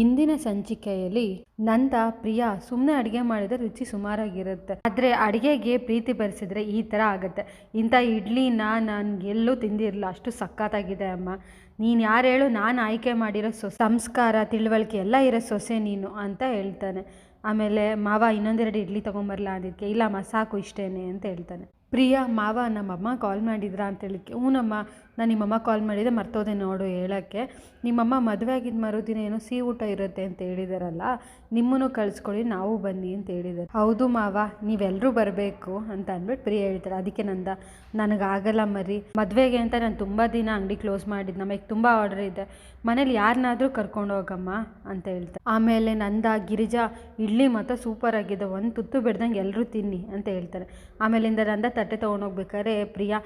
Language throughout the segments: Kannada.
ಇಂದಿನ ಸಂಚಿಕೆಯಲ್ಲಿ ನಂದ ಪ್ರಿಯಾ ಸುಮ್ಮನೆ ಅಡುಗೆ ಮಾಡಿದರೆ ರುಚಿ ಸುಮಾರಾಗಿರುತ್ತೆ, ಆದರೆ ಅಡುಗೆಗೆ ಪ್ರೀತಿ ಬರೆಸಿದ್ರೆ ಈ ಥರ ಆಗುತ್ತೆ. ಇಂಥ ಇಡ್ಲಿನ ನಾನು ಎಲ್ಲೂ ತಿಂದಿರಲಿಲ್ಲ, ಅಷ್ಟು ಸಖತ್ತಾಗಿದೆ ಅಮ್ಮ. ನೀನು ಯಾರು ಹೇಳು, ನಾನು ಆಯ್ಕೆ ಮಾಡಿರೋ ಸಂಸ್ಕಾರ ತಿಳುವಳಿಕೆ ಎಲ್ಲ ಇರೋ ಸೊಸೆ ನೀನು ಅಂತ ಹೇಳ್ತಾನೆ. ಆಮೇಲೆ ಮಾವ ಇನ್ನೊಂದೆರಡು ಇಡ್ಲಿ ತೊಗೊಂಬರಲ್ಲ ಅಂದಿದ್ದಕ್ಕೆ, ಇಲ್ಲಮ್ಮ ಸಾಕು ಇಷ್ಟೇನೆ ಅಂತ ಹೇಳ್ತಾನೆ. ಪ್ರಿಯಾ, ಮಾವ ನಮ್ಮಮ್ಮ ಕಾಲ್ ಮಾಡಿದ್ರಾ ಅಂತ ಹೇಳಿಕ್ಕೆ, ಹ್ಞೂನಮ್ಮ ನಾನು ನಿಮ್ಮಮ್ಮ ಕಾಲ್ ಮಾಡಿದ್ದೆ ಮರ್ತೋದೆ ನೋಡು ಹೇಳೋಕ್ಕೆ. ನಿಮ್ಮಮ್ಮ ಮದುವೆ ಆಗಿದ್ದು ಮರುದಿನ ಏನೋ ಸಿಹಿ ಊಟ ಇರುತ್ತೆ ಅಂತ ಹೇಳಿದಾರಲ್ಲ, ನಿಮ್ಮನ್ನು ಕಳಿಸ್ಕೊಳ್ಳಿ ನಾವು ಬನ್ನಿ ಅಂತ ಹೇಳಿದ್ದಾರೆ. ಹೌದು ಮಾವ, ನೀವೆಲ್ಲರೂ ಬರಬೇಕು ಅಂತ ಅಂದ್ಬಿಟ್ಟು ಪ್ರಿಯಾ ಹೇಳ್ತಾರೆ. ಅದಕ್ಕೆ ನನಗಾಗಲ್ಲ ಮರಿ, ಮದುವೆಗೆ ಅಂತ ನಾನು ತುಂಬ ದಿನ ಅಂಗಡಿ ಕ್ಲೋಸ್ ಮಾಡಿದ್ದು, ನಮಗೆ ತುಂಬ ಆರ್ಡರ್ ಇದೆ, ಮನೇಲಿ ಯಾರನ್ನಾದರೂ ಕರ್ಕೊಂಡು ಹೋಗಮ್ಮ ಅಂತ ಹೇಳ್ತಾರೆ. ಆಮೇಲೆ ನಂದ ಗಿರಿಜಾ ಇಡ್ಲಿ ಮಾತ್ರ ಸೂಪರ್ ಆಗಿದೆ, ಒಂದು ತುತ್ತು ಬಿಡ್ದಂಗೆ ಎಲ್ಲರೂ ತಿನ್ನಿ ಅಂತ ಹೇಳ್ತಾರೆ. ಆಮೇಲಿಂದ ನಂದ ತಟ್ಟೆ ತೊಗೊಂಡೋಗ್ಬೇಕಾದ್ರೆ ಪ್ರಿಯಾ,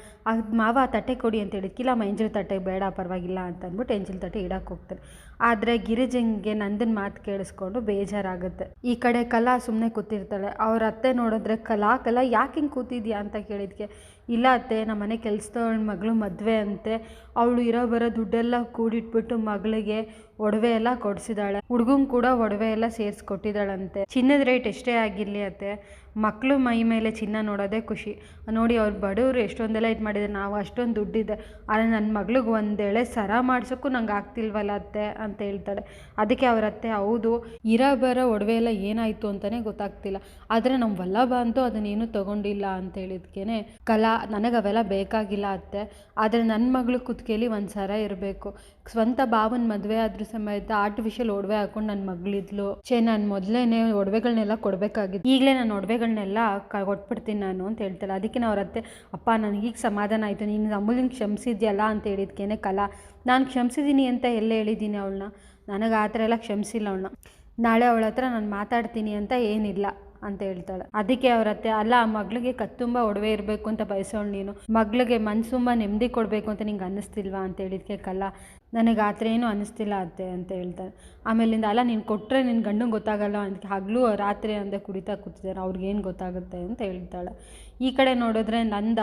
ಮಾವ ತಟ್ಟೆ ಕೊಡಿ ಅಂತ ಹೇಳಿದ್ಕಿಲ್ಲ, ಎಂಜಲ್ ತಟ್ಟೆ ಬೇಡ ಪರವಾಗಿಲ್ಲ ಅಂತ ಅಂದ್ಬಿಟ್ಟು ಎಂಜಲ್ ತಟ್ಟೆ ಇಡಕ್ಕೆ ಹೋಗ್ತಾರೆ. ಆದರೆ ಗಿರಿಜಂಗೆ ನಂದನ ಮಾತು ಕೇಳಿಸ್ಕೊಂಡು ಬೇಜಾರಾಗುತ್ತೆ. ಈ ಕಡೆ ಕಲಾ ಸುಮ್ಮನೆ ಕೂತಿರ್ತಾಳೆ. ಅವ್ರ ಅತ್ತೆ ನೋಡಿದ್ರೆ, ಕಲಾ ಯಾಕೆ ಹಿಂಗೆ ಕೂತಿದ್ಯಾ ಅಂತ ಕೇಳಿದ್ಕೆ, ಇಲ್ಲ ಅತ್ತೆ ನಮ್ಮ ಮನೆ ಕೆಲಸದವಳ ಮಗಳು ಮದುವೆ ಅಂತೆ, ಅವಳು ಇರೋ ಬರೋ ದುಡ್ಡೆಲ್ಲ ಕೂಡಿಟ್ಬಿಟ್ಟು ಮಗಳಿಗೆ ಒಡವೆ ಎಲ್ಲ ಕೊಡಿಸಿದಾಳೆ, ಹುಡುಗಂಗೆ ಕೂಡ ಒಡವೆ ಎಲ್ಲ ಸೇರಿಸ್ಕೊಟ್ಟಿದ್ದಾಳಂತೆ. ಚಿನ್ನದ ರೇಟ್ ಎಷ್ಟೇ ಆಗಿರಲಿ ಅತ್ತೆ, ಮಕ್ಕಳು ಮೈ ಮೇಲೆ ಚಿನ್ನ ನೋಡೋದೇ ಖುಷಿ. ನೋಡಿ ಅವ್ರು ಬಡವರು ಎಷ್ಟೊಂದೆಲ್ಲ ಇದು ಮಾಡಿದ್ದಾರೆ, ನಾವು ಅಷ್ಟೊಂದು ದುಡ್ಡಿದೆ, ಆದರೆ ನನ್ನ ಮಗಳಿಗೆ ಒಂದೇಳೆ ಸರ ಮಾಡ್ಸೋಕ್ಕೂ ನಂಗೆ ಆಗ್ತಿಲ್ವಲ್ಲ ಅತ್ತೆ ಅಂತ ಹೇಳ್ತಾಳೆ. ಅದಕ್ಕೆ ಅವ್ರ ಅತ್ತೆ, ಹೌದು ಇರೋ ಬರೋ ಒಡವೆ ಎಲ್ಲ ಏನಾಯಿತು ಅಂತಲೇ ಗೊತ್ತಾಗ್ತಿಲ್ಲ, ಆದರೆ ನಮ್ಮ ವಲ್ಲಭ ಅಂತೂ ಅದನ್ನೇನು ತೊಗೊಂಡಿಲ್ಲ ಅಂತ ಹೇಳಿದ್ಕೇನೆ ಕಲಾ, ನನಗೆ ಅವೆಲ್ಲ ಬೇಕಾಗಿಲ್ಲ ಅತ್ತೆ, ಆದರೆ ನನ್ನ ಮಗಳು ಕುತ್ತಿಗೆಯಲ್ಲಿ ಒಂದು ಸರ ಇರಬೇಕು, ಸ್ವಂತ ಬಾವನ ಮದುವೆ ಆದ್ರೂ ಸಮೇತ ಆರ್ಟಿಫಿಷಿಯಲ್ ಒಡವೆ ಹಾಕೊಂಡು ನನ್ನ ಮಗಳಿದ್ಲು, ನಾನು ಮೊದಲೇನೆ ಒಡವೆಗಳನ್ನೆಲ್ಲ ಕೊಡಬೇಕಾಗಿದ್ದು, ಈಗಲೇ ನಾನು ಒಡವೆಗಳನ್ನೆಲ್ಲ ಕೊಟ್ಬಿಡ್ತೀನಿ ನಾನು ಅಂತ ಹೇಳ್ತಾಳೆ. ಅದಕ್ಕೆ ಅವ್ರ ಅತ್ತೆ, ಅಪ್ಪ ನನಗೀಗ ಸಮಾಧಾನ ಆಯಿತು, ನೀನು ಅಮೂಲ್ಯಂಗೆ ಕ್ಷಮಿಸಿದ್ಯಲ್ಲ ಅಂತ ಹೇಳಿದ್ಕೇನೆ ಕಲಾ, ನಾನು ಕ್ಷಮಿಸಿದ್ದೀನಿ ಅಂತ ಎಲ್ಲ ಹೇಳಿದ್ದೀನಿ ಅವಳನ್ನ, ನನಗೆ ಆ ಥರ ಎಲ್ಲ ಕ್ಷಮಿಸಿಲ್ಲ ಅವಳನ್ನ, ನಾಳೆ ಅವಳ ಹತ್ರ ನಾನು ಮಾತಾಡ್ತೀನಿ ಅಂತ ಏನಿಲ್ಲ ಅಂತ ಹೇಳ್ತಾಳೆ. ಅದಕ್ಕೆ ಅವ್ರ ಅತ್ತೆ, ಅಲ್ಲ ಮಗಳಿಗೆ ಕತ್ತುಂಬ ಒಡವೆ ಇರಬೇಕು ಅಂತ ಬಯಸೋಳು ನೀನು, ಮಗಳಿಗೆ ಮನ್ಸುಂಬ ನೆಮ್ಮದಿ ಕೊಡಬೇಕು ಅಂತ ನಿಂಗೆ ಅನ್ನಿಸ್ತಿಲ್ವಾ ಅಂತ ಹೇಳಿದ್ಕೆ ಕಲಾ, ನನಗೆ ಆ ಥರ ಏನೂ ಅನ್ನಿಸ್ತಿಲ್ಲ ಅತ್ತೆ ಅಂತ ಹೇಳ್ತಾಳೆ. ಆಮೇಲಿಂದ, ಅಲ್ಲ ನೀನು ಕೊಟ್ಟರೆ ನಿನ್ನ ಗಂಡಂಗೆ ಗೊತ್ತಾಗಲ್ಲ ಅಂತ, ಹಗಲು ರಾತ್ರಿ ಅಂದೆ ಕುಡಿತಾ ಕೂತಿದ್ದಾರೆ, ಅವ್ರಿಗೇನು ಗೊತ್ತಾಗುತ್ತೆ ಅಂತ ಹೇಳ್ತಾಳೆ. ಈ ಕಡೆ ನೋಡಿದ್ರೆ ನಂದ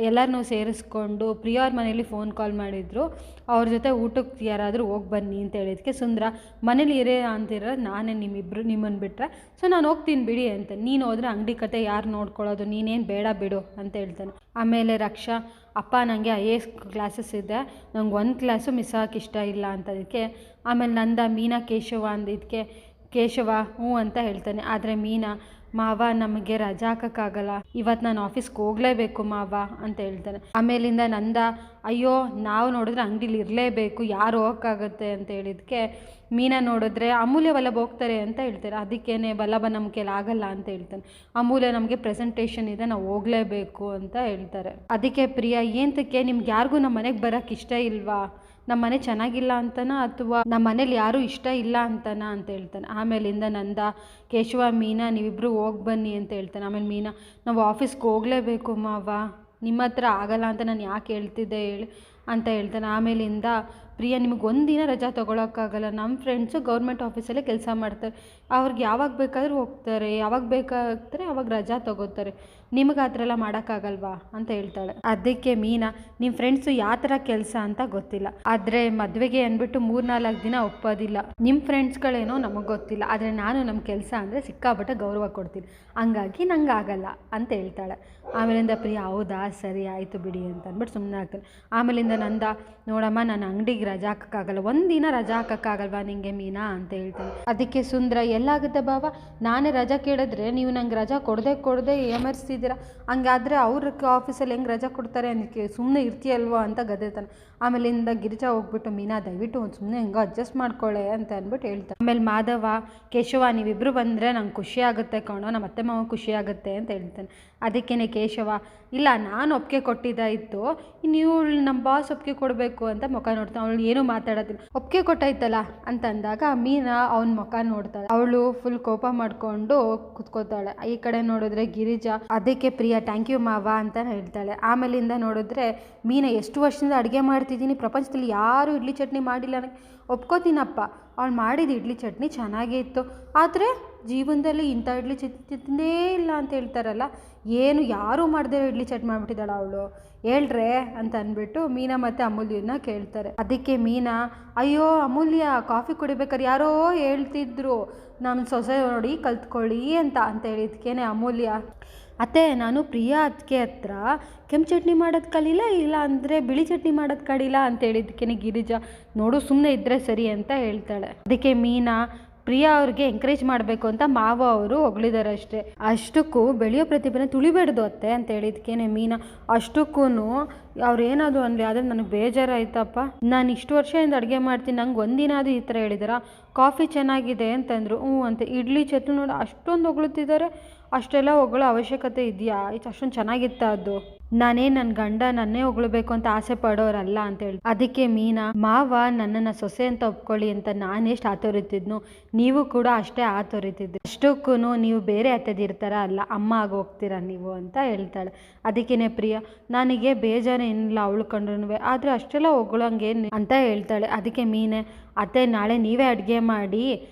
ಎಲ್ಲರನ್ನೂ ಸೇರಿಸ್ಕೊಂಡು ಪ್ರಿಯವ್ರ ಮನೇಲಿ ಫೋನ್ ಕಾಲ್ ಮಾಡಿದ್ರು, ಅವ್ರ ಜೊತೆ ಊಟಕ್ಕೆ ಯಾರಾದರೂ ಹೋಗಿ ಬನ್ನಿ ಅಂತ ಹೇಳಿದ್ಕೆ ಸುಂದರ, ಮನೇಲಿ ಇರೇ ಅಂತಿರೋ ನಾನೇ ನಿಮ್ಮನ್ನು ಬಿಟ್ಟರೆ, ಸೊ ನಾನು ಹೋಗ್ತೀನಿ ಬಿಡಿ ಅಂತ, ನೀನು ಹೋದರೆ ಅಂಗಡಿ ಕತೆ ಯಾರು ನೋಡ್ಕೊಳ್ಳೋದು, ನೀನೇನು ಬೇಡ ಬಿಡು ಅಂತ ಹೇಳ್ತಾನೆ. ಆಮೇಲೆ ರಕ್ಷಾ, ಅಪ್ಪ ನನಗೆ IAS ಕ್ಲಾಸಸ್ ಇದೆ, ನಂಗೆ ಒಂದು ಕ್ಲಾಸು ಮಿಸ್ ಆಗೋಕ್ಕೆ ಇಷ್ಟ ಇಲ್ಲ ಅಂತದಕ್ಕೆ. ಆಮೇಲೆ ನಂದ ಮೀನಾ ಕೇಶವ ಅಂದಿದ್ದಕ್ಕೆ ಕೇಶವ ಹ್ಞೂ ಅಂತ ಹೇಳ್ತಾನೆ. ಆದರೆ ಮೀನಾ, ಮಾವ ನಮಗೆ ರಜಾ ಹಾಕೋಕ್ಕಾಗಲ್ಲ, ಇವತ್ತು ನಾನು ಆಫೀಸ್ಗೆ ಹೋಗಲೇಬೇಕು ಮಾವ ಅಂತ ಹೇಳ್ತಾನೆ. ಆಮೇಲಿಂದ ನಂದ, ಅಯ್ಯೋ ನಾವು ನೋಡಿದ್ರೆ ಅಂಗಡಿಲಿ ಇರಲೇಬೇಕು, ಯಾರು ಹೋಗೋಕ್ಕಾಗತ್ತೆ ಅಂತ ಹೇಳಿದ್ಕೆ ಮೀನಾ ನೋಡಿದ್ರೆ, ಅಮೂಲ್ಯ ವಲ್ಲಭ ಹೋಗ್ತಾರೆ ಅಂತ ಹೇಳ್ತಾರೆ. ಅದಕ್ಕೇನೆ ವಲ್ಲಭ ನಮ್ಮ ಕೈಲಿ ಆಗಲ್ಲ ಅಂತ ಹೇಳ್ತಾನೆ. ಅಮೂಲ್ಯ ನಮಗೆ ಪ್ರೆಸೆಂಟೇಷನ್ ಇದೆ, ನಾವು ಹೋಗಲೇಬೇಕು ಅಂತ ಹೇಳ್ತಾರೆ. ಅದಕ್ಕೆ ಪ್ರಿಯಾ, ಏಂತಕ್ಕೆ ನಿಮ್ಗೆ ಯಾರಿಗೂ ನಮ್ಮ ಮನೆಗೆ ಬರೋಕ್ಕೆ ಇಷ್ಟ ಇಲ್ವಾ, ನಮ್ಮ ಮನೆ ಚೆನ್ನಾಗಿಲ್ಲ ಅಂತನಾ ಅಥವಾ ನಮ್ಮ ಮನೇಲಿ ಯಾರೂ ಇಷ್ಟ ಇಲ್ಲ ಅಂತನಾ ಅಂತ ಹೇಳ್ತಾನೆ. ಆಮೇಲಿಂದ ನಂದ, ಕೇಶವ ಮೀನಾ ನೀವಿಬ್ಬರು ಹೋಗಿ ಬನ್ನಿ ಅಂತ ಹೇಳ್ತಾನೆ. ಆಮೇಲೆ ಮೀನಾ, ನಾವು ಆಫೀಸ್ಗೆ ಹೋಗಲೇಬೇಕು ಮಾವ, ನಿಮ್ಮ ಹತ್ರ ಆಗಲ್ಲ ಅಂತ ನಾನು ಯಾಕೆ ಹೇಳ್ತಿದ್ದೆ ಹೇಳಿ ಅಂತ ಹೇಳ್ತಾನೆ. ಆಮೇಲಿಂದ ಪ್ರಿಯಾ, ನಿಮಗೆ ಒಂದಿನ ರಜಾ ತೊಗೊಳಕ್ಕಾಗಲ್ಲ, ನಮ್ಮ ಫ್ರೆಂಡ್ಸು ಗೌರ್ಮೆಂಟ್ ಆಫೀಸಲ್ಲೇ ಕೆಲಸ ಮಾಡ್ತಾರೆ, ಅವ್ರಿಗೆ ಯಾವಾಗ ಬೇಕಾದರೂ ಹೋಗ್ತಾರೆ, ಯಾವಾಗ ಬೇಕಾಗ್ತಾರೆ ಅವಾಗ ರಜಾ ತೊಗೋತಾರೆ, ನಿಮಗೆ ಆ ಥರ ಎಲ್ಲ ಮಾಡೋಕ್ಕಾಗಲ್ವಾ ಅಂತ ಹೇಳ್ತಾಳೆ. ಅದಕ್ಕೆ ಮೀನಾ, ನಿಮ್ಮ ಫ್ರೆಂಡ್ಸು ಯಾವ ಥರ ಕೆಲಸ ಅಂತ ಗೊತ್ತಿಲ್ಲ, ಆದರೆ ಮದುವೆಗೆ ಅಂದ್ಬಿಟ್ಟು 3-4 ದಿನ ಒಪ್ಪೋದಿಲ್ಲ, ನಿಮ್ಮ ಫ್ರೆಂಡ್ಸ್ಗಳೇನೋ ನಮಗೆ ಗೊತ್ತಿಲ್ಲ, ಆದರೆ ನಾನು ನಮ್ಮ ಕೆಲಸ ಅಂದರೆ ಸಿಕ್ಕಾಪಟ್ಟೆ ಗೌರವ ಕೊಡ್ತೀನಿ, ಹಂಗಾಗಿ ನಂಗೆ ಆಗಲ್ಲ ಅಂತ ಹೇಳ್ತಾಳೆ. ಆಮೇಲಿಂದ ಪ್ರಿಯಾ, ಹೌದಾ ಸರಿ ಆಯಿತು ಬಿಡಿ ಅಂತ ಅಂದ್ಬಿಟ್ಟು ಸುಮ್ಮನೆ ಆಗ್ತಾನೆ. ಆಮೇಲಿಂದ ನಂದ, ನೋಡಮ್ಮ ನಾನು ಅಂಗಡಿಗೆ ರಜಾ ಹಾಕೋಕ್ಕಾಗಲ್ಲ, ಒಂದಿನ ರಜಾ ಹಾಕೋಕ್ಕಾಗಲ್ವಾ ನಿಂಗೆ ಮೀನಾ ಅಂತ ಹೇಳ್ತಾನೆ. ಅದಕ್ಕೆ ಸುಂದರ, ಎಲ್ಲಾಗುತ್ತೆ ಬಾವ, ನಾನೇ ರಜಾ ಕೇಳಿದ್ರೆ ನೀವು ನಂಗೆ ರಜಾ ಕೊಡದೆ ಏಮರ್ಸ್ತಿದ್ದೀರಾ, ಹಂಗಾದರೆ ಅವ್ರ ಆಫೀಸಲ್ಲಿ ಹೆಂಗೆ ರಜಾ ಕೊಡ್ತಾರೆ ಅನ್ನೋಕ್ಕೆ ಸುಮ್ಮನೆ ಇರ್ತೀಯಲ್ವ ಅಂತ ಗದೆತಾನೆ. ಆಮೇಲಿಂದ ಗಿರಿಜಾ ಹೋಗ್ಬಿಟ್ಟು, ಮೀನಾ ದಯವಿಟ್ಟು ಒಂದು ಸುಮ್ಮನೆ ಹೆಂಗೋ ಅಡ್ಜಸ್ಟ್ ಮಾಡ್ಕೊಳ್ಳೆ ಅಂತ ಅಂದ್ಬಿಟ್ಟು ಹೇಳ್ತಾರೆ. ಆಮೇಲೆ ಮಾಧವ, ಕೇಶವ ನೀವಿಬ್ಬರು ಬಂದರೆ ನಂಗೆ ಖುಷಿ ಆಗುತ್ತೆ ಕಣೋ, ನಮ್ಮ ಅತ್ತೆ ಮಾವ ಖುಷಿ ಆಗುತ್ತೆ ಅಂತ ಹೇಳ್ತಾನೆ. ಅದಕ್ಕೇ ಕೇಶವ, ಇಲ್ಲ ನಾನು ಒಪ್ಪಿಗೆ ಕೊಟ್ಟಿದ್ದಾಯಿತು, ನೀವು ನಮ್ಮ ಬಾಸ್ ಒಪ್ಪಿಗೆ ಕೊಡಬೇಕು ಅಂತ ಮುಖ ನೋಡ್ತಾನೆ. ಅವಳು ಏನೂ ಮಾತಾಡೋದಿಲ್ಲ. ಒಪ್ಪಿಗೆ ಕೊಟ್ಟಾಯ್ತಲ್ಲ ಅಂತ ಅಂದಾಗ ಮೀನಾ ಅವನ ಮುಖ ನೋಡ್ತಾಳೆ, ಅವಳು ಫುಲ್ ಕೋಪ ಮಾಡಿಕೊಂಡು ಕುತ್ಕೋತಾಳೆ. ಈ ಕಡೆ ನೋಡಿದ್ರೆ ಗಿರಿಜಾ, ಅದಕ್ಕೆ ಪ್ರಿಯಾ ಥ್ಯಾಂಕ್ ಯು ಮಾವ ಅಂತ ಹೇಳ್ತಾಳೆ. ಆಮೇಲಿಂದ ನೋಡಿದ್ರೆ ಮೀನಾ, ಎಷ್ಟು ವರ್ಷದಿಂದ ಅಡುಗೆ ಮಾಡ್ತಿದ್ದೀನಿ, ಪ್ರಪಂಚದಲ್ಲಿ ಯಾರೂ ಇಡ್ಲಿ ಚಟ್ನಿ ಮಾಡಿಲ್ಲ, ನನಗೆ ಒಪ್ಕೋತೀನಪ್ಪ, ಅವಳು ಮಾಡಿದ ಇಡ್ಲಿ ಚಟ್ನಿ ಚೆನ್ನಾಗೇ ಇತ್ತು, ಆದರೆ ಜೀವನದಲ್ಲಿ ಇಂಥ ಇಡ್ಲಿ ತಿಂದೇ ಇಲ್ಲ ಅಂತ ಹೇಳ್ತಾರಲ್ಲ, ಏನು ಯಾರೂ ಮಾಡದೇ ಇಡ್ಲಿ ಚಟ್ ಮಾಡಿಬಿಟ್ಟಿದ್ದಾಳ ಅವಳು, ಹೇಳ್ರೆ ಅಂತ ಅಂದ್ಬಿಟ್ಟು ಮೀನಾ ಮತ್ತು ಅಮೂಲ್ಯನ ಕೇಳ್ತಾರೆ. ಅದಕ್ಕೆ ಮೀನಾ, ಅಯ್ಯೋ ಅಮೂಲ್ಯ, ಕಾಫಿ ಕುಡಿಬೇಕಾದ್ರೆ ಯಾರೋ ಹೇಳ್ತಿದ್ರು ನಮ್ಮ ಸೊಸೆ ನೋಡಿ ಕಲ್ತ್ಕೊಳ್ಳಿ ಅಂತ ಹೇಳಿದ್ಕೇನೆ ಅಮೂಲ್ಯ, ಅತ್ತೆ ನಾನು ಪ್ರಿಯಾ ಅದಕ್ಕೆ ಹತ್ರ ಕೆಂಪು ಚಟ್ನಿ ಮಾಡೋದು ಕಲಿಲ್ಲ, ಇಲ್ಲ ಅಂದರೆ ಬಿಳಿ ಚಟ್ನಿ ಮಾಡೋದು ಕಲಿಲ್ಲ ಅಂತ ಹೇಳಿದ್ಕೇನೆ ಗಿರಿಜಾ, ನೋಡು ಸುಮ್ಮನೆ ಇದ್ದರೆ ಸರಿ ಅಂತ ಹೇಳ್ತಾಳೆ. ಅದಕ್ಕೆ ಮೀನಾ, ಪ್ರಿಯಾ ಅವ್ರಿಗೆ ಎಂಕರೇಜ್ ಮಾಡಬೇಕು ಅಂತ ಮಾವ ಅವರು ಹೊಗಳಿದ್ದಾರೆ ಅಷ್ಟೇ, ಅಷ್ಟಕ್ಕೂ ಬೆಳೆಯೋ ಪ್ರತಿಭೆನ ತುಳಿಬೇಡ್ದು ಅತ್ತೆ ಅಂತ ಹೇಳಿದ್ಕೇನೆ ಮೀನಾ, ಅಷ್ಟಕ್ಕೂ ಅವ್ರು ಏನಾದ್ರು ಅನ್ಲಿ ಆದರೆ ನನಗೆ ಬೇಜಾರಾಯ್ತಪ್ಪ, ನಾನು ಇಷ್ಟು ವರ್ಷದಿಂದ ಅಡುಗೆ ಮಾಡ್ತೀನಿ, ನಂಗೆ ಒಂದಿನ ಅದು ಈ ಥರ ಹೇಳಿದಾರ, ಕಾಫಿ ಚೆನ್ನಾಗಿದೆ ಅಂತಂದರು, ಅಂತ ಇಡ್ಲಿ ಚಟ್ನಿ ನೋಡಿ ಅಷ್ಟೊಂದು ಹೊಗಳುತ್ತಿದ್ದಾರೆ, ಅಷ್ಟೆಲ್ಲ ಹೊಗಳೋ ಅವಶ್ಯಕತೆ ಇದೆಯಾ, ಅಷ್ಟೊಂದು ಚೆನ್ನಾಗಿತ್ತ ಅದು, ನನ್ನ ಗಂಡ ನನ್ನೇ ಹೊಗಳಬೇಕು ಅಂತ ಆಸೆ ಪಡೋರಲ್ಲ ಅಂತೇಳಿ. ಅದಕ್ಕೆ ಮೀನಾ, ಮಾವ ನನ್ನನ್ನು ಸೊಸೆ ಅಂತ ಒಪ್ಕೊಳ್ಳಿ ಅಂತ ನಾನೆಷ್ಟು ಆತೊರಿತಿದ್ನು, ನೀವು ಕೂಡ ಅಷ್ಟೇ ಆತೊರಿತಿದ್ರಿ, ಅಷ್ಟಕ್ಕೂ ನೀವು ಬೇರೆ ಅತ್ತೆದಿರ್ತಾರ ಅಲ್ಲ, ಅಮ್ಮ ಆಗಿ ಹೋಗ್ತೀರ ನೀವು ಅಂತ ಹೇಳ್ತಾಳೆ. ಅದಕ್ಕೇನೆ ಪ್ರಿಯಾ, ನನಗೆ ಬೇಜಾರೇನಿಲ್ಲ ಅವಳು ಕಂಡ್ರೂ, ಆದರೆ ಅಷ್ಟೆಲ್ಲ ಹೊಗಳಂಗೇನು ಅಂತ ಹೇಳ್ತಾಳೆ. ಅದಕ್ಕೆ ಮೀನೆ, ಅತ್ತೆ ನಾಳೆ ನೀವೇ ಅಡುಗೆ ಮಾಡಿ,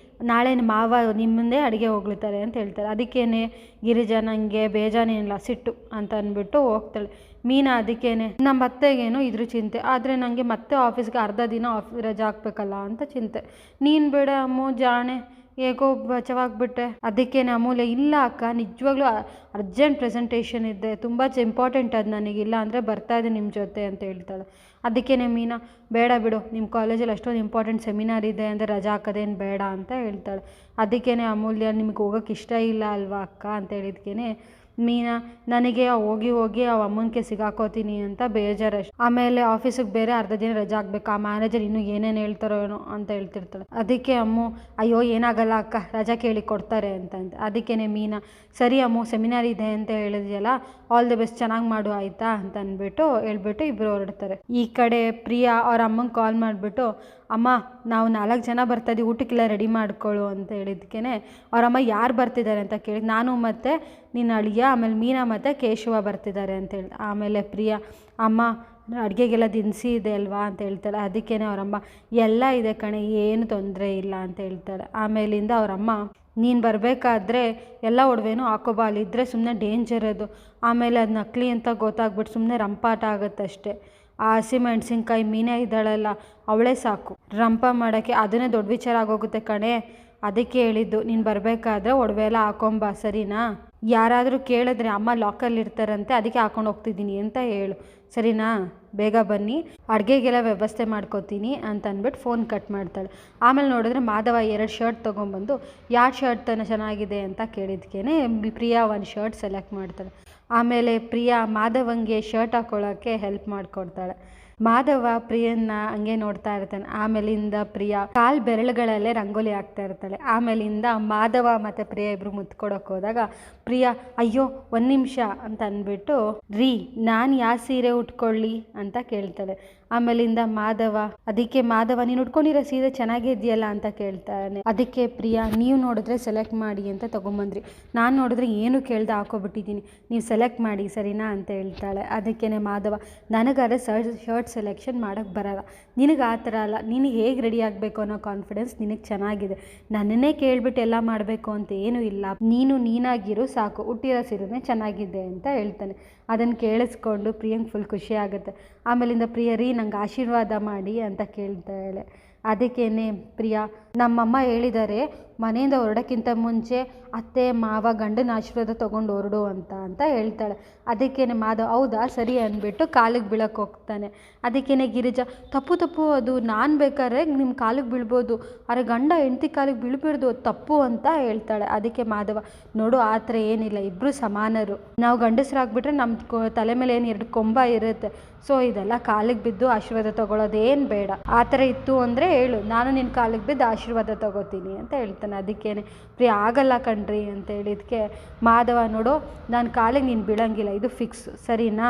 ನಾಳೆ ಮಾವ ನಿಮ್ಮಂದೇ ಅಡುಗೆ ಹೊಗಳ್ತಾರೆ ಅಂತ ಹೇಳ್ತಾರೆ. ಅದಕ್ಕೇನೆ ಗಿರಿಜಾ, ನನಗೆ ಬೇಜಾರೇನಿಲ್ಲ ಸಿಟ್ಟು ಅಂತ ಅಂದ್ಬಿಟ್ಟು ಹೋಗ್ತಾಳೆ. ಮೀನಾ ಅದಕ್ಕೇನೆ, ನಮ್ಮ ಅತ್ತೆಗೇನೋ ಇದ್ರ ಚಿಂತೆ, ಆದರೆ ನನಗೆ ಮತ್ತೆ ಆಫೀಸ್ಗೆ ಅರ್ಧ ದಿನ ರಜೆ ಹಾಕ್ಬೇಕಲ್ಲ ಅಂತ ಚಿಂತೆ, ನೀನು ಬೇಡ ಅಮ್ಮು ಜಾಣೆ, ಹೇಗೋ ಬಚಾವಾಗ್ಬಿಟ್ಟೆ. ಅದಕ್ಕೇನೆ ಅಮೂಲ್ಯ, ಇಲ್ಲ ಅಕ್ಕ ನಿಜವಾಗ್ಲೂ ಅರ್ಜೆಂಟ್ ಪ್ರೆಸೆಂಟೇಷನ್ ಇದೆ, ತುಂಬ ಇಂಪಾರ್ಟೆಂಟ್ ಅದು ನನಗಿಲ್ಲ ಅಂದರೆ ಬರ್ತಾಯಿದೆ ನಿಮ್ಮ ಜೊತೆ ಅಂತ ಹೇಳ್ತಾಳೆ. ಅದಕ್ಕೇನೆ ಮೀನಾ, ಬೇಡ ಬಿಡು, ನಿಮ್ಮ ಕಾಲೇಜಲ್ಲಿ ಅಷ್ಟೊಂದು ಇಂಪಾರ್ಟೆಂಟ್ ಸೆಮಿನಾರ್ ಇದೆ ಅಂದರೆ ರಜಾ ಹಾಕೋದೇನು ಬೇಡ ಅಂತ ಹೇಳ್ತಾಳೆ. ಅದಕ್ಕೇನೆ ಅಮೂಲ್ಯ, ನಿಮ್ಗೆ ಹೋಗೋಕ್ಕೆ ಇಷ್ಟ ಇಲ್ಲ ಅಲ್ವಾ ಅಕ್ಕ ಅಂತ ಹೇಳಿದ್ಕೇನೆ ಮೀನಾ, ನನಗೆ ಹೋಗಿ ಹೋಗಿ ಆ ಅಮ್ಮನಿಗೆ ಸಿಗಾಕೋತೀನಿ ಅಂತ ಬೇಜಾರಷ್ಟು, ಆಮೇಲೆ ಆಫೀಸಿಗೆ ಬೇರೆ ಅರ್ಧ ದಿನ ರಜೆ ಹಾಕ್ಬೇಕು, ಆ ಮ್ಯಾನೇಜರ್ ಇನ್ನೂ ಏನೇನು ಹೇಳ್ತಾರೋ ಏನೋ ಅಂತ ಹೇಳ್ತಿರ್ತಾಳೆ. ಅದಕ್ಕೆ ಅಮ್ಮು, ಅಯ್ಯೋ ಏನಾಗಲ್ಲ ಅಕ್ಕ, ರಜಾ ಕೇಳಿ ಕೊಡ್ತಾರೆ ಅಂತಂದು. ಅದಕ್ಕೇನೆ ಮೀನಾ, ಸರಿ ಅಮ್ಮು ಸೆಮಿನಾರ್ ಇದೆ ಅಂತ ಹೇಳಿದ್ಯಲ್ಲ, ಆಲ್ ದಿ ಬೆಸ್ಟ್, ಚೆನ್ನಾಗಿ ಮಾಡು ಆಯಿತಾ ಅಂತ ಅಂದ್ಬಿಟ್ಟು ಹೇಳ್ಬಿಟ್ಟು ಇಬ್ಬರು ಹೊರಡ್ತಾರೆ. ಈ ಕಡೆ ಪ್ರಿಯಾ ಅವ್ರ ಅಮ್ಮಂಗೆ ಕಾಲ್ ಮಾಡಿಬಿಟ್ಟು, ಅಮ್ಮ ನಾವು 4 ಜನ ಬರ್ತಾಯಿದ್ದೀವಿ, ಊಟಕ್ಕೆಲ್ಲ ರೆಡಿ ಮಾಡ್ಕೊಳ್ಳು ಅಂತ ಹೇಳಿದ್ಕೇನೆ ಅವರಮ್ಮ ಯಾರು ಬರ್ತಿದ್ದಾರೆ ಅಂತ ಕೇಳಿ, ನಾನು ಮತ್ತು ನಿನ್ನ ಅಳಿಯ, ಆಮೇಲೆ ಮೀನಾ ಮತ್ತು ಕೇಶವ ಬರ್ತಿದ್ದಾರೆ ಅಂತ ಹೇಳಿ. ಆಮೇಲೆ ಪ್ರಿಯಾ, ಅಮ್ಮ ಅಡುಗೆಗೆಲ್ಲ ದಿನಸಿ ಇದೆ ಅಲ್ವಾ ಅಂತ ಹೇಳ್ತಾಳೆ. ಅದಕ್ಕೇನೆ ಅವರಮ್ಮ, ಎಲ್ಲ ಇದೆ ಕಣೆ, ಏನು ತೊಂದರೆ ಇಲ್ಲ ಅಂತ ಹೇಳ್ತಾಳೆ. ಆಮೇಲಿಂದ ಅವರಮ್ಮ, ನೀನು ಬರಬೇಕಾದ್ರೆ ಎಲ್ಲ ಒಡವೆನೂ ಹಾಕೋಬಾ, ಅಲ್ಲಿದ್ದರೆ ಸುಮ್ಮನೆ ಡೇಂಜರ್ ಅದು, ಆಮೇಲೆ ಅದು ನಕಲಿ ಅಂತ ಗೊತ್ತಾಗ್ಬಿಟ್ಟು ಸುಮ್ಮನೆ ರಂಪಾಟ ಆಗುತ್ತಷ್ಟೆ, ಆ ಹಸಿಮೆಣ್ಸಿನ್ಕಾಯಿ ಮೀನೇ ಇದ್ದಾಳಲ್ಲ ಅವಳೇ ಸಾಕು ರಂಪ ಮಾಡೋಕ್ಕೆ, ಅದನ್ನೇ ದೊಡ್ಡ ವಿಚಾರ ಆಗೋಗುತ್ತೆ ಕಣೆ, ಅದಕ್ಕೆ ಹೇಳಿದ್ದು ನೀನು ಬರಬೇಕಾದ್ರೆ ಒಡವೆ ಎಲ್ಲ ಹಾಕೊಂಬಾ ಸರಿನಾ, ಯಾರಾದರೂ ಕೇಳಿದ್ರೆ ಅಮ್ಮ ಲಾಕಲ್ಲಿ ಇರ್ತಾರಂತೆ, ಅದಕ್ಕೆ ಹಾಕೊಂಡು ಹೋಗ್ತಿದ್ದೀನಿ ಅಂತ ಹೇಳು ಸರಿನಾ, ಬೇಗ ಬನ್ನಿ, ಅಡುಗೆಗೆಲ್ಲ ವ್ಯವಸ್ಥೆ ಮಾಡ್ಕೋತೀನಿ ಅಂತ ಅಂದ್ಬಿಟ್ಟು ಫೋನ್ ಕಟ್ ಮಾಡ್ತಾಳೆ. ಆಮೇಲೆ ನೋಡಿದ್ರೆ ಮಾಧವ 2 ಶರ್ಟ್ ತೊಗೊಂಬಂದು, ಯಾವ ಶರ್ಟ್ ತಾನೆ ಚೆನ್ನಾಗಿದೆ ಅಂತ ಕೇಳಿದ್ಕೇನೆ ಪ್ರಿಯಾ ಒಂದು ಶರ್ಟ್ ಸೆಲೆಕ್ಟ್ ಮಾಡ್ತಾಳೆ. ಆಮೇಲೆ ಪ್ರಿಯಾ ಮಾಧವಂಗೆ ಶರ್ಟ್ ಹಾಕೊಳ್ಳೋಕ್ಕೆ ಹೆಲ್ಪ್ ಮಾಡಿಕೊಡ್ತಾಳೆ. ಮಾಧವ ಪ್ರಿಯನ್ನ ಹಂಗೆ ನೋಡ್ತಾ ಇರ್ತಾನೆ. ಆಮೇಲಿಂದ ಪ್ರಿಯಾ ಕಾಲು ಬೆರಳುಗಳಲ್ಲೇ ರಂಗೋಲಿ ಹಾಕ್ತಾ ಇರ್ತಾಳೆ. ಆಮೇಲಿಂದ ಮಾಧವ ಮತ್ತು ಪ್ರಿಯಾ ಇಬ್ಬರು ಮುತ್ಕೊಡೋಕೆ ಹೋದಾಗ ಪ್ರಿಯಾ, ಅಯ್ಯೋ 1 ನಿಮಿಷ ಅಂತ ಅಂದ್ಬಿಟ್ಟು, ರೀ ನಾನು ಯಾವ ಸೀರೆ ಉಟ್ಕೊಳ್ಳಿ ಅಂತ ಕೇಳ್ತಾಳೆ. ಆಮೇಲಿಂದ ಮಾಧವ, ಅದಕ್ಕೆ ಮಾಧವ, ನೀನು ಉಟ್ಕೊಂಡಿರೋ ಸೀರೆ ಚೆನ್ನಾಗಿದೆಯಲ್ಲ ಅಂತ ಕೇಳ್ತಾನೆ. ಅದಕ್ಕೆ ಪ್ರಿಯಾ, ನೀವು ನೋಡಿದ್ರೆ ಸೆಲೆಕ್ಟ್ ಮಾಡಿ ಅಂತ ತೊಗೊಂಬಂದ್ರಿ, ನಾನು ನೋಡಿದ್ರೆ ಏನು ಕೇಳ್ದೆ ಹಾಕೋಬಿಟ್ಟಿದ್ದೀನಿ, ನೀವು ಸೆಲೆಕ್ಟ್ ಮಾಡಿ ಸರಿನಾ ಅಂತ ಹೇಳ್ತಾಳೆ. ಅದಕ್ಕೇ ಮಾಧವ, ನನಗಾದ್ರೆ ಶರ್ಟ್ ಸೆಲೆಕ್ಷನ್ ಮಾಡೋಕ್ಕೆ ಬರಲ್ಲ, ನಿನಗೆ ಆ ಥರ ಅಲ್ಲ, ನಿನಗೆ ಹೇಗೆ ರೆಡಿ ಆಗಬೇಕು ಅನ್ನೋ ಕಾನ್ಫಿಡೆನ್ಸ್ ನಿನಗೆ ಚೆನ್ನಾಗಿದೆ, ನನ್ನನ್ನೇ ಕೇಳ್ಬಿಟ್ಟು ಎಲ್ಲ ಮಾಡಬೇಕು ಅಂತ ಏನೂ ಇಲ್ಲ, ನೀನು ನೀನಾಗಿರೋ ಸಾಕು, ಹುಟ್ಟಿರೋ ಸೀರೆನೇ ಚೆನ್ನಾಗಿದೆ ಅಂತ ಹೇಳ್ತಾನೆ. ಅದನ್ನು ಕೇಳಿಸ್ಕೊಂಡು ಪ್ರಿಯಂಗೆ ಫುಲ್ ಖುಷಿ ಆಗುತ್ತೆ. ಆಮೇಲಿಂದ ಪ್ರಿಯ, ರೀ ನಂಗೆ ಆಶೀರ್ವಾದ ಮಾಡಿ ಅಂತ ಕೇಳ್ತಾಳೆ. ಅದಕ್ಕೇನೆ ಪ್ರಿಯಾ, ನಮ್ಮಮ್ಮ ಹೇಳಿದ್ದಾರೆ ಮನೆಯಿಂದ ಹೊರಡೋಕ್ಕಿಂತ ಮುಂಚೆ ಅತ್ತೆ ಮಾವ ಗಂಡನ ಆಶೀರ್ವಾದ ತೊಗೊಂಡು ಹೊರಡು ಅಂತ ಹೇಳ್ತಾಳೆ. ಅದಕ್ಕೇನೆ ಮಾಧವ್, ಹೌದಾ ಸರಿ ಅಂದ್ಬಿಟ್ಟು ಕಾಲಿಗೆ ಬೀಳಕ್ಕೆ ಹೋಗ್ತಾನೆ. ಅದಕ್ಕೇನೆ ಗಿರಿಜಾ, ತಪ್ಪು ಅದು, ನಾನು ಬೇಕಾದ್ರೆ ನಿಮ್ಮ ಕಾಲಿಗೆ ಬೀಳ್ಬೋದು, ಆದರೆ ಗಂಡ ಹೆಂಡತಿ ಕಾಲಿಗೆ ಬೀಳ್ಬಿಡ್ದು, ತಪ್ಪು ಅಂತ ಹೇಳ್ತಾಳೆ. ಅದಕ್ಕೆ ಮಾಧವ, ನೋಡು ಆ ಥರ ಏನಿಲ್ಲ, ಇಬ್ಬರು ಸಮಾನರು, ನಾವು ಗಂಡಸರಾಗ್ಬಿಟ್ರೆ ನಮ್ಮ ತಲೆ ಮೇಲೆ ಏನು 2 ಕೊಂಬ ಇರುತ್ತೆ, ಸೊ ಇದೆಲ್ಲ ಕಾಲಿಗೆ ಬಿದ್ದು ಆಶೀರ್ವಾದ ತೊಗೊಳೋದೇನು ಬೇಡ, ಆ ಥರ ಇತ್ತು ಅಂದರೆ ಹೇಳು, ನಾನು ನಿನ್ನ ಕಾಲಿಗೆ ಬಿದ್ದು ಆಶೀರ್ವಾದ ತೊಗೋತೀನಿ ಅಂತ ಹೇಳ್ತಾನೆ. ಅದಕ್ಕೇನೆ ಪ್ರಿಯ, ಆಗಲ್ಲ ಕಣ್ರಿ ಅಂತ ಹೇಳಿದ್ಕೆ ಮಾಧವ, ನೋಡು ನಾನು ಕಾಲಿಗೆ ನೀನು ಬೀಳಂಗಿಲ್ಲ, ಇದು ಫಿಕ್ಸ್ ಸರಿನಾ,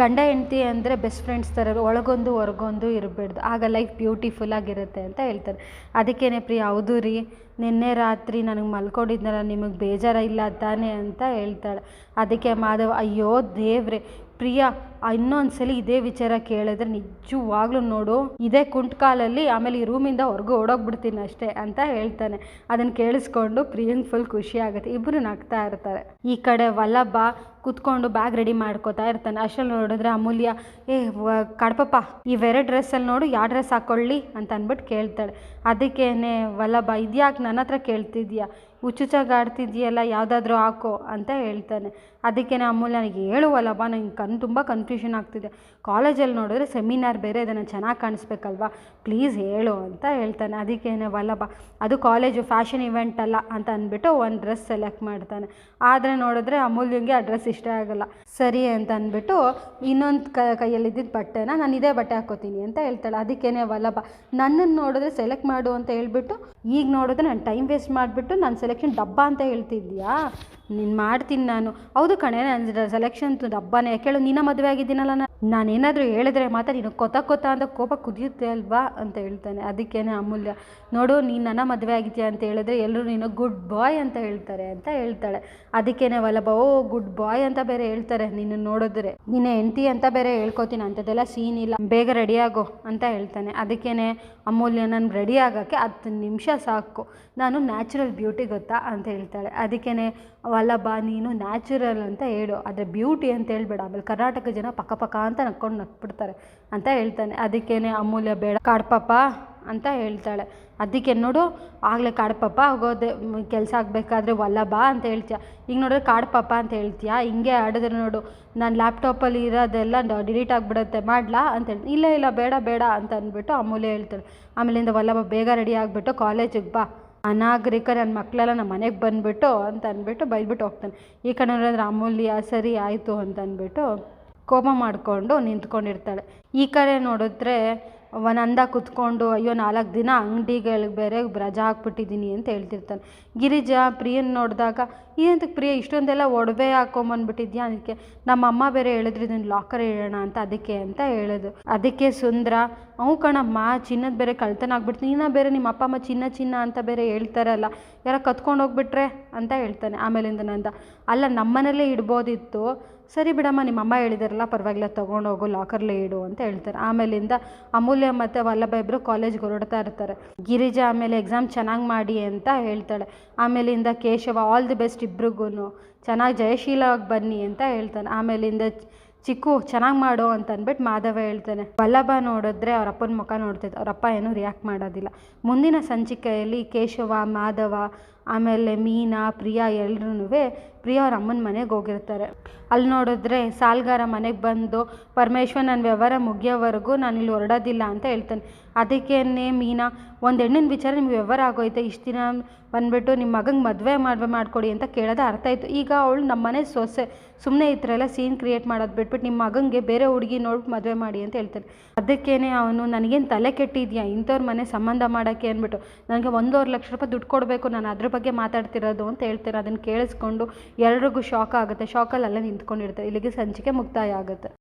ಗಂಡ ಹೆಂಡತಿ ಅಂದರೆ ಬೆಸ್ಟ್ ಫ್ರೆಂಡ್ಸ್ ಥರ ಒಳಗೊಂದು ಹೊರಗೊಂದು ಇರಬೇಡ್ದು, ಆಗ ಲೈಫ್ ಬ್ಯೂಟಿಫುಲ್ ಆಗಿರುತ್ತೆ ಅಂತ ಹೇಳ್ತಾರೆ. ಅದಕ್ಕೇನೆ ಪ್ರಿಯ, ಹೌದು ರೀ, ನಿನ್ನೆ ರಾತ್ರಿ ನನಗೆ ಮಲ್ಕೊಂಡಿದ್ನಲ್ಲ, ನಿಮಗೆ ಬೇಜಾರ ಇಲ್ಲ ತಾನೇ ಅಂತ ಹೇಳ್ತಾಳೆ. ಅದಕ್ಕೆ ಮಾಧವ, ಅಯ್ಯೋ ದೇವ್ರೆ ಪ್ರಿಯಾ, ಇನ್ನೊಂದ್ಸಲಿ ಇದೇ ವಿಚಾರ ಕೇಳಿದ್ರೆ ನಿಜವಾಗ್ಲೂ ನೋಡು ಇದೇ ಕುಂಟ್ಕಾಲಲ್ಲಿ ಆಮೇಲೆ ಈ ರೂಮಿಂದ ಹೊರಗು ಓಡೋಗ್ಬಿಡ್ತೀನಿ ಅಷ್ಟೇ ಅಂತ ಹೇಳ್ತಾನೆ. ಅದನ್ನು ಕೇಳಿಸ್ಕೊಂಡು ಪ್ರಿಯಂಗೆ ಫುಲ್ ಖುಷಿ ಆಗುತ್ತೆ. ಇಬ್ಬರು ನಗ್ತಾ ಇರ್ತಾರೆ. ಈ ಕಡೆ ವಲ್ಲಭ ಕೂತ್ಕೊಂಡು ಬ್ಯಾಗ್ ರೆಡಿ ಮಾಡ್ಕೋತಾ ಇರ್ತಾನೆ. ಅಷ್ಟರಲ್ಲಿ ನೋಡಿದ್ರೆ ಅಮೂಲ್ಯ, ಕಡಪಪ್ಪ ಇವೆರಡು ಡ್ರೆಸ್ಸಲ್ಲಿ ನೋಡು ಯಾವ ಡ್ರೆಸ್ ಹಾಕೊಳ್ಳಿ ಅಂತ ಅಂದ್ಬಿಟ್ಟು ಕೇಳ್ತಾಳೆ. ಅದಕ್ಕೇನೆ ವಲ್ಲಭ, ಇದ್ಯಾಕೆ ನನ್ನ ಹತ್ರ ಕೇಳ್ತಿದ್ಯಾ, ಹುಚ್ಚುಚ್ಚಾಗಿ ಆಡ್ತಿದ್ಯಲ್ಲ, ಯಾವುದಾದ್ರೂ ಹಾಕೋ ಅಂತ ಹೇಳ್ತಾನೆ. ಅದಕ್ಕೇನೆ ಅಮೂಲ್ಯ, ನನಗೆ ಹೇಳುವಲ್ಲಪ್ಪ, ನಂಗೆ ತುಂಬ ಕನ್ಫ್ಯೂಷನ್ ಆಗ್ತಿದೆ. ಕಾಲೇಜಲ್ಲಿ ನೋಡಿದ್ರೆ ಸೆಮಿನಾರ್ ಬೇರೆ ಇದೆ, ನಾನು ಚೆನ್ನಾಗಿ ಕಾಣಿಸ್ಬೇಕಲ್ವಾ, ಪ್ಲೀಸ್ ಹೇಳು ಅಂತ ಹೇಳ್ತಾನೆ. ಅದಕ್ಕೇನೆ ವಲ್ಲಭ, ಅದು ಕಾಲೇಜು ಫ್ಯಾಷನ್ ಇವೆಂಟ್ ಅಲ್ಲ ಅಂತ ಅಂದ್ಬಿಟ್ಟು ಒಂದು ಡ್ರೆಸ್ ಸೆಲೆಕ್ಟ್ ಮಾಡ್ತಾನೆ. ಆದರೆ ನೋಡಿದ್ರೆ ಅಮೂಲ್ಯಂಗೆ ಆ ಡ್ರೆಸ್ ಇಷ್ಟ ಆಗಲ್ಲ. ಸರಿ ಅಂತ ಅಂದ್ಬಿಟ್ಟು ಇನ್ನೊಂದು ಕೈಯಲ್ಲಿದ್ದಿದ್ದು ಬಟ್ಟೆನ ನಾನು ಇದೇ ಬಟ್ಟೆ ಹಾಕೋತೀನಿ ಅಂತ ಹೇಳ್ತಾಳೆ. ಅದಕ್ಕೇನೆ ವಲ್ಲಭ, ನನ್ನನ್ನು ನೋಡಿದ್ರೆ ಸೆಲೆಕ್ಟ್ ಮಾಡು ಅಂತ ಹೇಳ್ಬಿಟ್ಟು ಈಗ ನೋಡಿದ್ರೆ ನಾನು ಟೈಮ್ ವೇಸ್ಟ್ ಮಾಡಿಬಿಟ್ಟು ನಾನು ಸೆಲೆಕ್ಷನ್ ಡಬ್ಬ ಅಂತ ಹೇಳ್ತಿದ್ಯಾ, ನೀನು ಮಾಡ್ತೀನಿ ನಾನು. ಹೌದು ಕಣೆ, ನನ್ನ ಸೆಲೆಕ್ಷನ್ ಡಬ್ಬನೇ, ಕೇಳು ನೀನ ಮದುವೆ ಆಗಿದ್ದೀನಲ್ಲ, ನಾನೇನಾದರೂ ಹೇಳಿದ್ರೆ ಮಾತ್ರ ನೀನು ಕೊತ್ತ ಅಂತ ಕೋಪ ಕುದಿಯುತ್ತೆ ಅಲ್ವಾ ಅಂತ ಹೇಳ್ತಾನೆ. ಅದಕ್ಕೇನೆ ಅಮೂಲ್ಯ, ನೋಡು ನೀನು ನನ್ನ ಮದುವೆ ಆಗಿದ್ಯಾ ಅಂತ ಹೇಳಿದ್ರೆ ಎಲ್ಲರೂ ನೀನು ಗುಡ್ ಬಾಯ್ ಅಂತ ಹೇಳ್ತಾರೆ ಅಂತ ಹೇಳ್ತಾಳೆ. ಅದಕ್ಕೇನೆ ವಲ್ಲಭ, ಓ ಗುಡ್ ಬಾಯ್ ಅಂತ ಬೇರೆ ಹೇಳ್ತಾರೆ, ನಿನ್ನ ನೋಡಿದ್ರೆ ನೀನು ಹೆಂಡತಿ ಅಂತ ಬೇರೆ ಹೇಳ್ಕೊತೀನಿ, ಅಂಥದ್ದೆಲ್ಲ ಸೀನ್ ಇಲ್ಲ, ಬೇಗ ರೆಡಿಯಾಗೋ ಅಂತ ಹೇಳ್ತಾನೆ. ಅದಕ್ಕೇನೆ ಅಮೂಲ್ಯ, ನಾನು ರೆಡಿ ಆಗೋಕ್ಕೆ 10 ನಿಮಿಷ ಸಾಕು, ನಾನು ನ್ಯಾಚುರಲ್ ಬ್ಯೂಟಿ ಗೊತ್ತಾ ಅಂತ ಹೇಳ್ತಾಳೆ. ಅದಕ್ಕೇನೆ ವಲ್ಲಭ, ನೀನು ನ್ಯಾಚುರಲ್ ಅಂತ ಹೇಳು, ಆದರೆ ಬ್ಯೂಟಿ ಅಂತ ಹೇಳ್ಬೇಡ, ಆಮೇಲೆ ಕರ್ನಾಟಕ ಜನ ಪಕ್ಕ ಅಂತ ನಕ್ಬಿಡ್ತಾರೆ ಅಂತ ಹೇಳ್ತಾನೆ. ಅದಕ್ಕೇನೆ ಅಮೂಲ್ಯ, ಬೇಡ ಕಾಡ್ಪಪ್ಪ ಅಂತ ಹೇಳ್ತಾಳೆ. ಅದಕ್ಕೆ ನೋಡು ಆಗಲೇ ಕಾಡ್ಪಪ್ಪ ಆಗೋದೆ, ಕೆಲಸ ಆಗಬೇಕಾದ್ರೆ ವಲ್ಲಭ ಅಂತ ಹೇಳ್ತೀಯ, ಈಗ ನೋಡಿದ್ರೆ ಕಾಡ್ಪಪ್ಪ ಅಂತ ಹೇಳ್ತೀಯಾ, ಹಿಂಗೆ ಆಡಿದ್ರೆ ನೋಡು ನಾನು ಲ್ಯಾಪ್ಟಾಪಲ್ಲಿ ಇರೋದೆಲ್ಲ ಡಿಲೀಟ್ ಆಗಿಬಿಡುತ್ತೆ, ಮಾಡಲಾ ಅಂತ ಹೇಳ್ತೀನಿ. ಇಲ್ಲ ಬೇಡ ಅಂತ ಅಂದ್ಬಿಟ್ಟು ಅಮೂಲ್ಯ ಹೇಳ್ತಾಳೆ. ಆಮೇಲಿಂದ ವಲ್ಲಭ, ಬೇಗ ರೆಡಿ ಆಗಿಬಿಟ್ಟು ಕಾಲೇಜಿಗೆ ಬಾ, ಅನಾಗರಿಕ ನನ್ನ ಮಕ್ಕಳೆಲ್ಲ ನಮ್ಮ ಮನೆಗೆ ಬಂದುಬಿಟ್ಟು ಅಂತ ಅಂದ್ಬಿಟ್ಟು ಬೈದ್ಬಿಟ್ಟು ಹೋಗ್ತಾನೆ. ಈ ಕಡೆ ನೋಡಿದ್ರೆ ಅಮೂಲ್ಯ, ಸರಿ ಆಯಿತು ಅಂತ ಅಂದ್ಬಿಟ್ಟು ಕೋಪ ಮಾಡಿಕೊಂಡು ನಿಂತ್ಕೊಂಡಿರ್ತಾಳೆ. ಈ ಕಡೆ ನೋಡಿದ್ರೆ ನಂದ ಕುತ್ಕೊಂಡು, ಅಯ್ಯೋ 4 ದಿನ ಅಂಗಡಿಗಳಿಗೆ ಬೇರೆ ರಜಾ ಹಾಕ್ಬಿಟ್ಟಿದ್ದೀನಿ ಅಂತ ಹೇಳ್ತಿರ್ತಾನೆ. ಗಿರಿಜಾ ಪ್ರಿಯನ್ ನೋಡಿದಾಗ, ಏನಂತಕ್ಕೆ ಪ್ರಿಯ ಇಷ್ಟೊಂದೆಲ್ಲ ಒಡವೆ ಹಾಕೊಂಬಂದ್ಬಿಟ್ಟಿದ್ಯಾ, ಅದಕ್ಕೆ ನಮ್ಮ ಅಮ್ಮ ಬೇರೆ ಹೇಳಿದ್ರು ಇದನ್ನು ಲಾಕರ್ ಇಡೋಣ ಅಂತ, ಅದಕ್ಕೆ ಅಂತ ಹೇಳಿದ್ರು. ಅದಕ್ಕೆ ಸುಂದ್ರ, ಅವು ಕಣಮ್ಮ ಚಿನ್ನದ ಬೇರೆ ಕಳ್ತನ ಆಗ್ಬಿಡ್ತು, ನೀನು ಬೇರೆ ನಿಮ್ಮ ಅಪ್ಪ ಅಮ್ಮ ಚಿನ್ನ ಅಂತ ಬೇರೆ ಹೇಳ್ತಾರಲ್ಲ, ಯಾರೋ ಕತ್ಕೊಂಡು ಹೋಗ್ಬಿಟ್ರೆ ಅಂತ ಹೇಳ್ತಾನೆ. ಆಮೇಲಿಂದ ನಂದ, ಅಲ್ಲ ನಮ್ಮನೇಲೇ ಇಡ್ಬೋದಿತ್ತು, ಸರಿ ಬಿಡಮ್ಮ ನಿಮ್ಮ ಅಮ್ಮ ಹೇಳಿದಾರಲ್ಲ ಪರವಾಗಿಲ್ಲ ತೊಗೊಂಡೋಗು ಲಾಕರ್ಲೇ ಇಡು ಅಂತ ಹೇಳ್ತಾರೆ. ಆಮೇಲಿಂದ ಅಮೂಲ್ಯ ಮತ್ತು ವಲ್ಲಭ ಇಬ್ಬರು ಕಾಲೇಜ್ಗೆ ಹೊರಡ್ತಾ ಇರ್ತಾರೆ. ಗಿರಿಜಾ ಆಮೇಲೆ ಎಕ್ಸಾಮ್ ಚೆನ್ನಾಗಿ ಮಾಡಿ ಅಂತ ಹೇಳ್ತಾಳೆ. ಆಮೇಲಿಂದ ಕೇಶವ, ಆಲ್ ದಿ ಬೆಸ್ಟ್ ಇಬ್ರಿಗೂ, ಚೆನ್ನಾಗಿ ಜಯಶೀಲವಾಗಿ ಬನ್ನಿ ಅಂತ ಹೇಳ್ತಾನೆ. ಆಮೇಲಿಂದ ಚಿಕ್ಕು ಚೆನ್ನಾಗಿ ಮಾಡು ಅಂತ ಅಂದ್ಬಿಟ್ಟು ಮಾಧವ ಹೇಳ್ತಾನೆ. ವಲ್ಲಭ ನೋಡಿದ್ರೆ ಅವ್ರ ಅಪ್ಪನ ಮುಖ ನೋಡ್ತಿದ್ದೆ, ಅವರಪ್ಪ ಏನೂ ರಿಯಾಕ್ಟ್ ಮಾಡೋದಿಲ್ಲ. ಮುಂದಿನ ಸಂಚಿಕೆಯಲ್ಲಿ ಕೇಶವ, ಮಾಧವ, ಆಮೇಲೆ ಮೀನಾ, ಪ್ರಿಯಾ ಎಲ್ರೂ ಪ್ರಿಯಾ ಅವ್ರ ಅಮ್ಮನ ಮನೆಗೆ ಹೋಗಿರ್ತಾರೆ. ಅಲ್ಲಿ ನೋಡಿದ್ರೆ ಸಾಲ್ಗಾರ ಮನೆಗೆ ಬಂದು, ಪರಮೇಶ್ವರ್ ನನ್ನ ವ್ಯವಹಾರ ಮುಗಿಯೋವರೆಗೂ ನಾನು ಇಲ್ಲಿ ಹೊರಡೋದಿಲ್ಲ ಅಂತ ಹೇಳ್ತಾನೆ. ಅದಕ್ಕೇನೆ ಮೀನಾ, ಒಂದು ಹೆಣ್ಣಿನ ವಿಚಾರ ನಿಮ್ಗೆ ವ್ಯವಹಾರ ಆಗೋಯ್ತು, ಇಷ್ಟು ದಿನ ಬಂದುಬಿಟ್ಟು ನಿಮ್ಮ ಮಗಂಗೆ ಮದುವೆ ಮಾಡಿಕೊಡಿ ಅಂತ ಕೇಳೋದು ಅರ್ಥ ಆಯಿತು, ಈಗ ಅವಳು ನಮ್ಮ ಮನೆ ಸೊಸೆ, ಸುಮ್ಮನೆ ಈ ಥರ ಎಲ್ಲ ಸೀನ್ ಕ್ರಿಯೇಟ್ ಮಾಡೋದು ಬಿಟ್ಬಿಟ್ಟು ನಿಮ್ಮ ಮಗಂಗೆ ಬೇರೆ ಹುಡುಗಿ ನೋಡ್ಬಿಟ್ಟು ಮದುವೆ ಮಾಡಿ ಅಂತ ಹೇಳ್ತಾನೆ. ಅದಕ್ಕೇನೆ ಅವನು, ನನಗೇನು ತಲೆ ಕೆಟ್ಟಿದ್ಯಾ ಇಂಥವ್ರ ಮನೆ ಸಂಬಂಧ ಮಾಡೋಕ್ಕೆ ಅಂದ್ಬಿಟ್ಟು, ನನಗೆ 1.5 ಲಕ್ಷ ರೂಪಾಯಿ ದುಡ್ಡು ಕೊಡಬೇಕು, ನಾನು ಅದ್ರ ಬಗ್ಗೆ ಮಾತಾಡ್ತಿರೋದು ಅಂತ ಹೇಳ್ತಾರೆ. ಅದನ್ನು ಕೇಳಿಸ್ಕೊಂಡು ಎಲ್ರಿಗೂ ಶಾಕ್ ಆಗುತ್ತೆ. ಶಾಕಲ್ಲಿ ಅಲ್ಲೇ ನಿಂತ್ಕೊಂಡಿರ್ತಾರೆ. ಇಲ್ಲಿಗೆ ಸಂಚಿಕೆ ಮುಕ್ತಾಯ ಆಗುತ್ತೆ.